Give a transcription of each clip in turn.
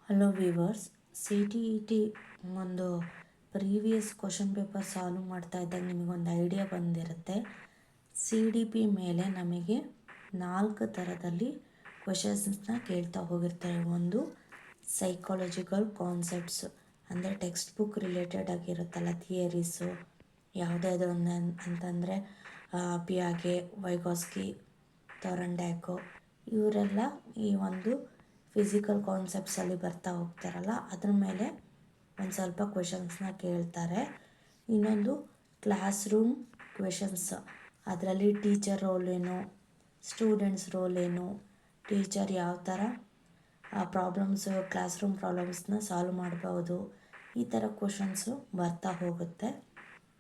Hello viewers, C T E T ಒಂದು previous question paper solve ಮಾಡ್ತಾ ಇದ್ದಾಗ ನಿಮಗೊಂದು ಐಡಿಯಾ ಬಂದಿರುತ್ತೆ. ಸಿ ಡಿ ಪಿ ಮೇಲೆ ನಮಗೆ 4 ಥರದಲ್ಲಿ ಕ್ವಶನ್ಸ್ನ ಕೇಳ್ತಾ ಹೋಗಿರ್ತಾರೆ. ಒಂದು ಸೈಕಾಲಜಿಕಲ್ ಕಾನ್ಸೆಪ್ಟ್ಸು, ಅಂದರೆ ಟೆಕ್ಸ್ಟ್ ಬುಕ್ ರಿಲೇಟೆಡ್ ಆಗಿರುತ್ತಲ್ಲ, ಥಿಯರೀಸು ಯಾವುದಾದ್ರು ಒಂದು ಅಂತಂದರೆ ಪಿಯಾಗೆ, ವೈಗಾಸ್ಕಿ, ಥೊರನ್ಡ್ಯಾಕ್ ಇವರೆಲ್ಲ ಈ ಒಂದು ಫಿಸಿಕಲ್ ಕಾನ್ಸೆಪ್ಟ್ಸಲ್ಲಿ ಬರ್ತಾ ಹೋಗ್ತಾರಲ್ಲ, ಅದ್ರ ಮೇಲೆ ಒಂದು ಸ್ವಲ್ಪ ಕ್ವೆಶನ್ಸ್ನ ಕೇಳ್ತಾರೆ. ಇನ್ನೊಂದು ಕ್ಲಾಸ್ ರೂಮ್ ಕ್ವೆಶನ್ಸ್, ಅದರಲ್ಲಿ ಟೀಚರ್ ರೋಲ್ ಏನು, ಸ್ಟೂಡೆಂಟ್ಸ್ ರೋಲ್ ಏನು, ಟೀಚರ್ ಯಾವ ಥರ ಪ್ರಾಬ್ಲಮ್ಸು, ಕ್ಲಾಸ್ ರೂಮ್ ಪ್ರಾಬ್ಲಮ್ಸ್ನ ಸಾಲ್ವ್ ಮಾಡ್ಬೋದು, ಈ ಥರ ಕ್ವೆಶನ್ಸು ಬರ್ತಾ ಹೋಗುತ್ತೆ.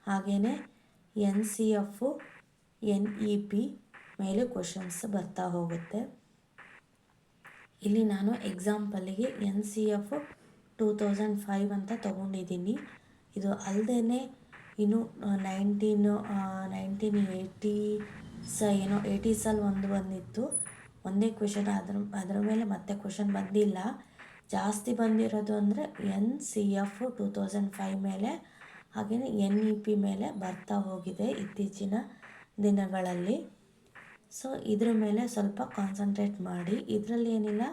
ಹಾಗೆಯೇ N C F, N E P ಮೇಲೆ ಕ್ವೆಶನ್ಸ್ ಬರ್ತಾ ಹೋಗುತ್ತೆ. ಇಲ್ಲಿ ನಾನು ಎಕ್ಸಾಂಪಲಿಗೆ ಎನ್ ಸಿ ಎಫ್ 2005 ಅಂತ ತೊಗೊಂಡಿದ್ದೀನಿ. ಇದು ಅಲ್ಲದೇ ಇನ್ನು 1980ಸಲ್ಲಿ ಒಂದು ಬಂದಿತ್ತು, ಒಂದೇ ಕ್ವೆಶನ್. ಅದರ ಮೇಲೆ ಮತ್ತೆ ಕ್ವೆಶನ್ ಬಂದಿಲ್ಲ. ಜಾಸ್ತಿ ಬಂದಿರೋದು ಅಂದರೆ ಎನ್ ಸಿ ಎಫ್ 2005 ಮೇಲೆ, ಹಾಗೆಯೇ ಎನ್ ಇ ಪಿ ಮೇಲೆ ಬರ್ತಾ ಹೋಗಿದೆ ಇತ್ತೀಚಿನ ದಿನಗಳಲ್ಲಿ. ಸೊ ಇದ್ರ ಮೇಲೆ ಸ್ವಲ್ಪ ಕಾನ್ಸಂಟ್ರೇಟ್ ಮಾಡಿ. ಇದರಲ್ಲಿ ಏನಿಲ್ಲ,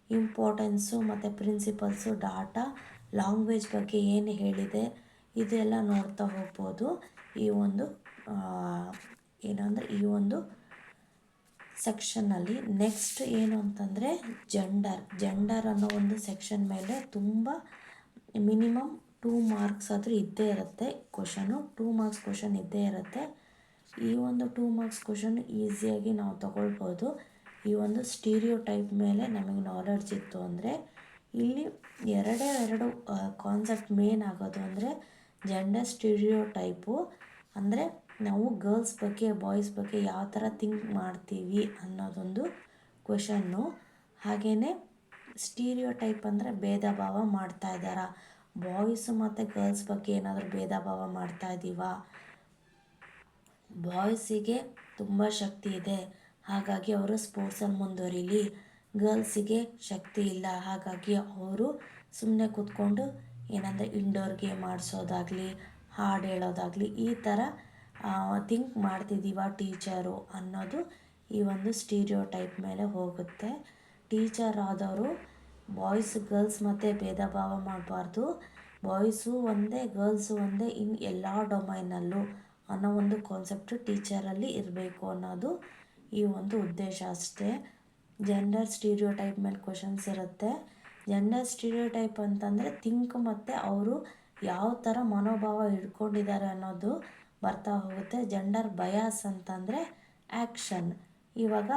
ಇಂಪಾರ್ಟೆನ್ಸು ಮತ್ತು ಪ್ರಿನ್ಸಿಪಲ್ಸು, ಡಾಟಾ, ಲ್ಯಾಂಗ್ವೇಜ್ ಬಗ್ಗೆ ಏನು ಹೇಳಿದೆ ಇದೆಲ್ಲ ನೋಡ್ತಾ ಹೋಗ್ಬೋದು ಈ ಒಂದು ಈ ಒಂದು ಸೆಕ್ಷನ್ನಲ್ಲಿ. ನೆಕ್ಸ್ಟ್ ಏನು ಅಂತಂದರೆ ಜೆಂಡರ್ ಅನ್ನೋ ಒಂದು ಸೆಕ್ಷನ್ ಮೇಲೆ ತುಂಬ ಮಿನಿಮಮ್ 2 ಮಾರ್ಕ್ಸ್ ಆದರೂ ಇದ್ದೇ ಇರುತ್ತೆ ಕ್ವಶನು. 2 ಮಾರ್ಕ್ಸ್ ಕ್ವಶನ್ ಇದ್ದೇ ಇರುತ್ತೆ. ಈ ಒಂದು 2 ಮಾರ್ಕ್ಸ್ ಕ್ವಶನ್ ಈಸಿಯಾಗಿ ನಾವು ತಗೊಳ್ಬೋದು. ಈ ಒಂದು ಸ್ಟೀರಿಯೋ ಟೈಪ್ ಮೇಲೆ ನಮಗೆ ನಾಲೆಡ್ಜ್ ಇತ್ತು ಅಂದರೆ, ಇಲ್ಲಿ ಎರಡು ಕಾನ್ಸೆಪ್ಟ್ ಮೇನ್ ಆಗೋದು ಅಂದರೆ ಜೆಂಡರ್ ಸ್ಟೀರಿಯೋ ಟೈಪು, ಅಂದರೆ ನಾವು ಗರ್ಲ್ಸ್ ಬಗ್ಗೆ ಬಾಯ್ಸ್ ಬಗ್ಗೆ ಯಾವ ಥರ ಥಿಂಕ್ ಮಾಡ್ತೀವಿ ಅನ್ನೋದೊಂದು ಕ್ವೆಶನ್ನು. ಹಾಗೆಯೇ ಸ್ಟೀರಿಯೋ ಟೈಪ್ ಅಂದರೆ ಭೇದ ಭಾವ ಮಾಡ್ತಾ ಇದ್ದಾರಾ, ಬಾಯ್ಸು ಮತ್ತು ಗರ್ಲ್ಸ್ ಬಗ್ಗೆ ಏನಾದರೂ ಭೇದ ಭಾವ ಮಾಡ್ತಾ ಇದ್ದೀವಾ, ಬಾಯ್ಸಿಗೆ ತುಂಬ ಶಕ್ತಿ ಇದೆ ಹಾಗಾಗಿ ಅವರು ಸ್ಪೋರ್ಟ್ಸಲ್ಲಿ ಮುಂದುವರಿಲಿ, ಗರ್ಲ್ಸಿಗೆ ಶಕ್ತಿ ಇಲ್ಲ ಹಾಗಾಗಿ ಅವರು ಸುಮ್ಮನೆ ಕೂತ್ಕೊಂಡು ಏನಂದರೆ ಇಂಡೋರ್ ಗೇಮ್ ಆಡಿಸೋದಾಗಲಿ, ಹಾಡು ಹೇಳೋದಾಗಲಿ, ಈ ಥರ ಥಿಂಕ್ ಮಾಡ್ತಿದ್ದೀವ ಟೀಚರು ಅನ್ನೋದು ಈ ಒಂದು ಸ್ಟೀರಿಯೋ ಟೈಪ್ ಮೇಲೆ ಹೋಗುತ್ತೆ. ಟೀಚರ್ ಆದವರು ಬಾಯ್ಸ್ ಗರ್ಲ್ಸ್ ಮತ್ತು ಭೇದ ಭಾವ ಮಾಡಬಾರ್ದು, ಬಾಯ್ಸು ಒಂದೇ ಗರ್ಲ್ಸು ಒಂದೇ ಇನ್ನು ಎಲ್ಲ ಡೊಮೈನಲ್ಲೂ ಅನ್ನೋ ಒಂದು ಕಾನ್ಸೆಪ್ಟು ಟೀಚರಲ್ಲಿ ಇರಬೇಕು ಅನ್ನೋದು ಈ ಒಂದು ಉದ್ದೇಶ ಅಷ್ಟೇ. ಜೆಂಡರ್ ಸ್ಟೀರಿಯೋ ಟೈಪ್ ಮೇಲೆ ಕ್ವಶನ್ಸ್ ಇರುತ್ತೆ. ಜೆಂಡರ್ ಸ್ಟೀರಿಯೋ ಟೈಪ್ ಅಂತಂದರೆ ಥಿಂಕ್ ಮತ್ತು ಅವರು ಯಾವ ಥರ ಮನೋಭಾವ ಹಿಡ್ಕೊಂಡಿದ್ದಾರೆ ಅನ್ನೋದು ಬರ್ತಾ ಹೋಗುತ್ತೆ. ಜೆಂಡರ್ ಬಯಾಸ್ ಅಂತಂದರೆ ಆ್ಯಕ್ಷನ್. ಇವಾಗ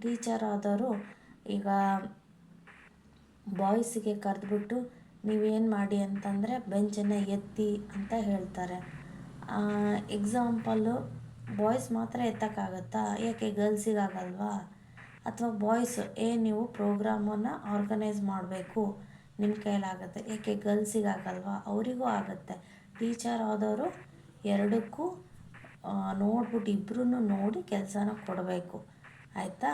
ಟೀಚರ್ ಆದವರು ಈಗ ಬಾಯ್ಸಿಗೆ ಕರೆದ್ಬಿಟ್ಟು ನೀವೇನು ಮಾಡಿ ಅಂತಂದರೆ ಬೆಂಚನ್ನು ಎತ್ತಿ ಅಂತ ಹೇಳ್ತಾರೆ. ಎಕ್ಸಾಂಪಲ್ಲು ಬಾಯ್ಸ್ ಮಾತ್ರ ಎತ್ತಕ್ಕಾಗತ್ತಾ, ಯಾಕೆ ಗರ್ಲ್ಸಿಗಾಗಲ್ವಾ? ಅಥವಾ ಬಾಯ್ಸ್ ನೀವು ಪ್ರೋಗ್ರಾಮನ್ನು ಆರ್ಗನೈಸ್ ಮಾಡಬೇಕು, ನಿಮ್ಮ ಕೈಲಾಗುತ್ತೆ, ಏಕೆ ಗರ್ಲ್ಸಿಗಾಗಲ್ವಾ? ಅವರಿಗೂ ಆಗುತ್ತೆ. ಟೀಚರ್ ಆದವರು ಎರಡಕ್ಕೂ ನೋಡ್ಬಿಟ್ಟು ಇಬ್ಬರೂ ನೋಡಿ ಕೆಲಸನ ಕೊಡಬೇಕು, ಆಯಿತಾ?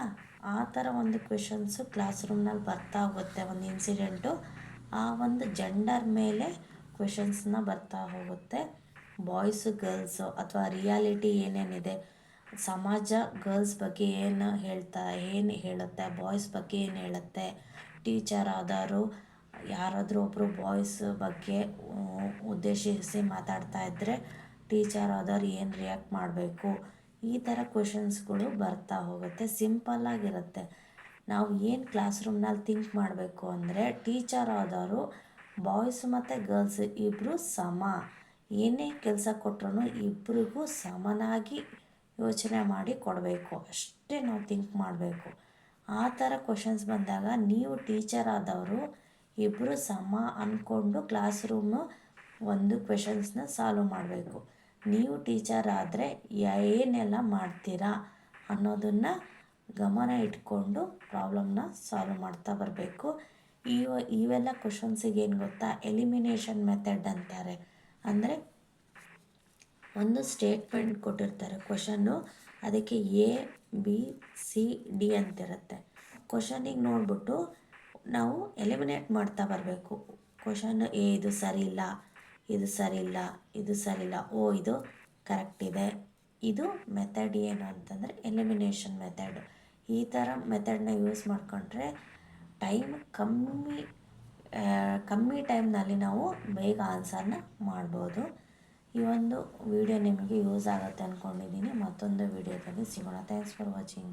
ಆ ಥರ ಒಂದು ಕ್ವೆಶನ್ಸು ಕ್ಲಾಸ್ ರೂಮ್ನಲ್ಲಿ ಬರ್ತಾ ಹೋಗುತ್ತೆ. ಒಂದು ಇನ್ಸಿಡೆಂಟು ಆ ಒಂದು ಜೆಂಡರ್ ಮೇಲೆ ಕ್ವೆಶನ್ಸ್ನ ಬರ್ತಾ ಹೋಗುತ್ತೆ. ಬಾಯ್ಸು ಗರ್ಲ್ಸು ಅಥವಾ ರಿಯಾಲಿಟಿ ಏನೇನಿದೆ, ಸಮಾಜ ಗರ್ಲ್ಸ್ ಬಗ್ಗೆ ಏನು ಹೇಳುತ್ತೆ, ಬಾಯ್ಸ್ ಬಗ್ಗೆ ಏನು ಹೇಳುತ್ತೆ, ಟೀಚರ್ ಆದವರು ಯಾರಾದರೂ ಒಬ್ಬರು ಬಾಯ್ಸ್ ಬಗ್ಗೆ ಉದ್ದೇಶಿಸಿ ಮಾತಾಡ್ತಾ ಇದ್ದರೆ ಟೀಚರ್ ಆದವ್ರು ಏನು ರಿಯಾಕ್ಟ್ ಮಾಡಬೇಕು, ಈ ಥರ ಕ್ವೆಶನ್ಸ್ಗಳು ಬರ್ತಾ ಹೋಗುತ್ತೆ. ಸಿಂಪಲ್ಲಾಗಿರುತ್ತೆ. ನಾವು ಏನು ಕ್ಲಾಸ್ ರೂಮ್ನಲ್ಲಿ ಥಿಂಕ್ ಮಾಡಬೇಕು ಅಂದರೆ, ಟೀಚರ್ ಆದವರು ಬಾಯ್ಸ್ ಮತ್ತು ಗರ್ಲ್ಸ್ ಇಬ್ಬರು ಸಮ, ಏನೇ ಕೆಲಸ ಕೊಟ್ಟರು ಇಬ್ಬರಿಗೂ ಸಮನಾಗಿ ಯೋಚನೆ ಮಾಡಿ ಕೊಡಬೇಕು, ಅಷ್ಟೇ ನಾವು ಥಿಂಕ್ ಮಾಡಬೇಕು. ಆ ಥರ ಕ್ವಶನ್ಸ್ ಬಂದಾಗ ನೀವು ಟೀಚರ್ ಆದವರು ಇಬ್ಬರು ಸಮ ಅಂದ್ಕೊಂಡು ಕ್ಲಾಸ್ ರೂಮು ಒಂದು ಕ್ವೆಶನ್ಸ್ನ ಸಾಲ್ವ್ ಮಾಡಬೇಕು. ನೀವು ಟೀಚರ್ ಆದರೆ ಏನೆಲ್ಲ ಮಾಡ್ತೀರಾ ಅನ್ನೋದನ್ನು ಗಮನ ಇಟ್ಕೊಂಡು ಪ್ರಾಬ್ಲಮ್ನ ಸಾಲ್ವ್ ಮಾಡ್ತಾ ಬರಬೇಕು. ಇವೆಲ್ಲ ಕ್ವಶನ್ಸಿಗೆ ಏನು ಗೊತ್ತಾ, ಎಲಿಮಿನೇಷನ್ ಮೆಥಡ್ ಅಂತಾರೆ. ಅಂದರೆ ಒಂದು ಸ್ಟೇಟ್ಮೆಂಟ್ ಕೊಟ್ಟಿರ್ತಾರೆ ಕ್ವಶನ್ನು, ಅದಕ್ಕೆ ಎ ಬಿ ಸಿ ಡಿ ಅಂತಿರುತ್ತೆ. ಕ್ವಶನಿಗೆ ನೋಡಿಬಿಟ್ಟು ನಾವು ಎಲಿಮಿನೇಟ್ ಮಾಡ್ತಾ ಬರಬೇಕು. ಕ್ವಶನ್ ಇದು ಸರಿ ಇಲ್ಲ, ಇದು ಸರಿ ಇಲ್ಲ, ಇದು ಸರಿ ಇಲ್ಲ, ಓ ಇದು ಕರೆಕ್ಟ್ ಇದೆ. ಇದು ಮೆಥಡ್ ಏನು ಅಂತಂದರೆ ಎಲಿಮಿನೇಷನ್ ಮೆಥಡ್. ಈ ಥರ ಮೆಥಡನ್ನ ಯೂಸ್ ಮಾಡಿಕೊಂಡ್ರೆ ಟೈಮ್ ಕಮ್ಮಿ ಟೈಮ್ನಲ್ಲಿ ನಾವು ಬೇಗ ಆನ್ಸರ್ನ ಮಾಡ್ಬೋದು. ಈ ಒಂದು ವಿಡಿಯೋ ನಿಮಗೆ ಯೂಸ್ ಆಗುತ್ತೆ ಅಂದ್ಕೊಂಡಿದ್ದೀನಿ. ಮತ್ತೊಂದು ವಿಡಿಯೋದಲ್ಲಿ ಸಿಗೋಣ. Thanks for watching.